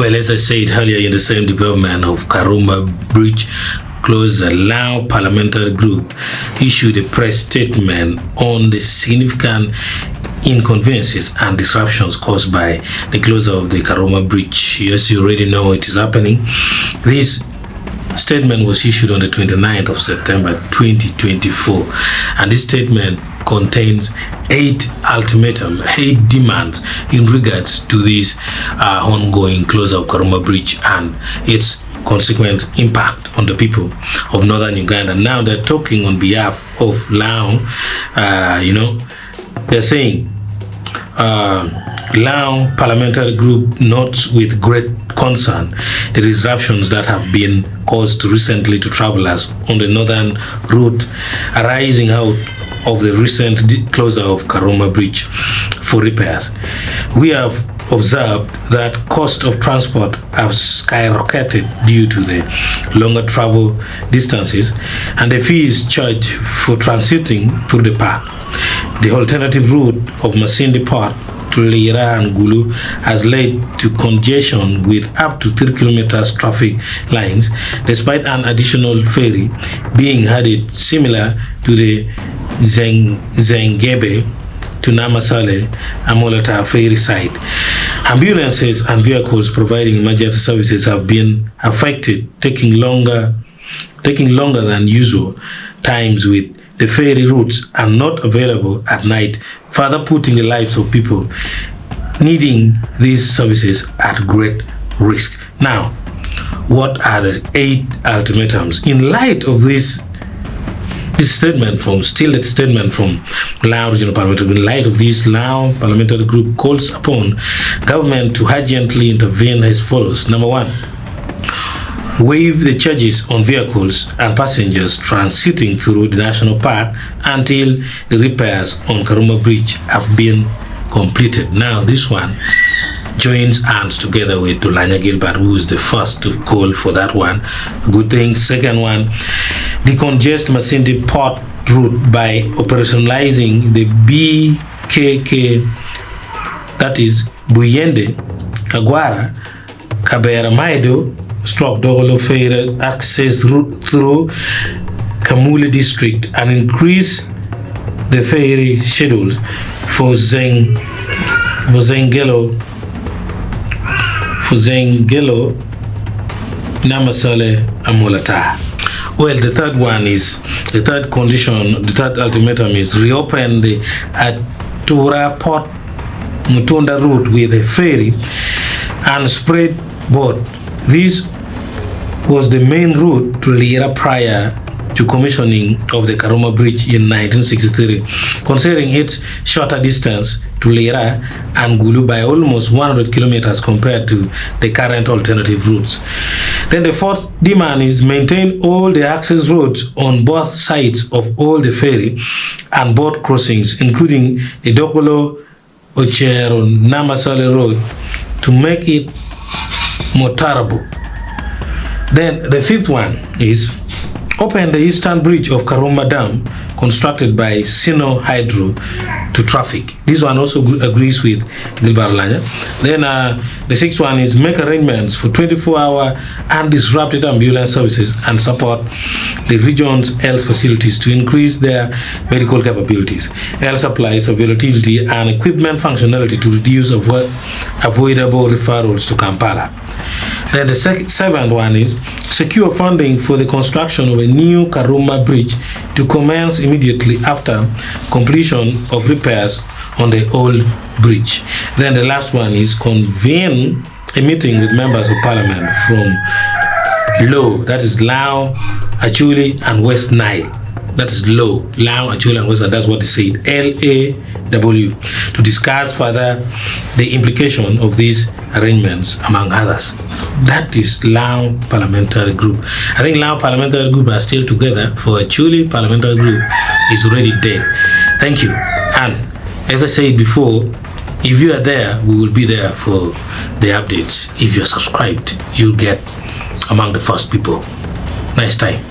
Well, as I said earlier, in the same development of Karuma Bridge closure, Lao Parliamentary Group issued a press statement on the significant inconveniences and disruptions caused by the closure of the Karuma Bridge. As you already know, it is happening. This statement was issued on the 29th of September 2024, and this statement contains 8 demands in regards to this ongoing closure of Karuma Bridge and its consequent impact on the people of northern Uganda. Now they're talking on behalf of Lao. They're saying Lao Parliamentary Group notes with great concern the disruptions that have been caused recently to travelers on the northern route arising out of the recent closure of Karuma Bridge for repairs. We have observed that cost of transport have skyrocketed due to the longer travel distances and the fees charged for transiting through the park. The alternative route of Masindi Port to Lira and Gulu has led to congestion with up to 3 kilometers traffic lines, despite an additional ferry being added similar to the Zengebe to Namasale Amolata ferry site. Ambulances and vehicles providing emergency services have been affected, taking longer than usual times, with the ferry routes are not available at night, further putting the lives of people needing these services at great risk. Now, what are the 8 ultimatums? In light of this statement from Lao Regional Parliamentary, in light of this, Lao Parliamentary Group calls upon government to urgently intervene as follows. Number 1, waive the charges on vehicles and passengers transiting through the national park until the repairs on Karuma Bridge have been completed. Now, this one joins hands together with Olanya Gilbert, who is the first to call for that one. Good thing. Second one, decongest Masindi Port route by operationalizing the BKK, that is Buyende, Kagwara, Kabera Maido, Dogolo ferry access route through Kamuli district, and increase the ferry schedules for Zengelo, Namasale, Amolata. Well, the third condition, the third ultimatum is reopen the Atura Port Mutunda route with a ferry and spread boat. This was the main route to Lira prior to commissioning of the Karuma Bridge in 1963, considering its shorter distance to Lira and Gulu by almost 100 kilometers compared to the current alternative routes. Then the fourth demand is maintain all the access roads on both sides of all the ferry and boat crossings, including the Dokolo Ochero Namasale Road, to make it more terrible. Then the fifth one is open the eastern bridge of Karuma Dam constructed by Sino Hydro to traffic. This one also agrees with Gilbert Olanya. Then the sixth one is make arrangements for 24-hour undisrupted ambulance services and support the region's health facilities to increase their medical capabilities, health supplies availability, and equipment functionality to reduce avoidable referrals to Kampala. Then the seventh one is secure funding for the construction of a new Karuma Bridge to commence immediately after completion of repairs on the old bridge. Then the last one is convene a meeting with members of parliament from Law, that is Lao, Acholi, and West Nile. That is Lao, Acholi, and West Nile. That's what they said, LAW, to discuss further the implication of these arrangements, among others. That is Lao Parliamentary Group. I think Lao Parliamentary Group are still together. For Acholi Parliamentary Group is already dead. Thank you. And as I said before, if you are there, we will be there for the updates. If you're subscribed, you'll get among the first people. Nice time.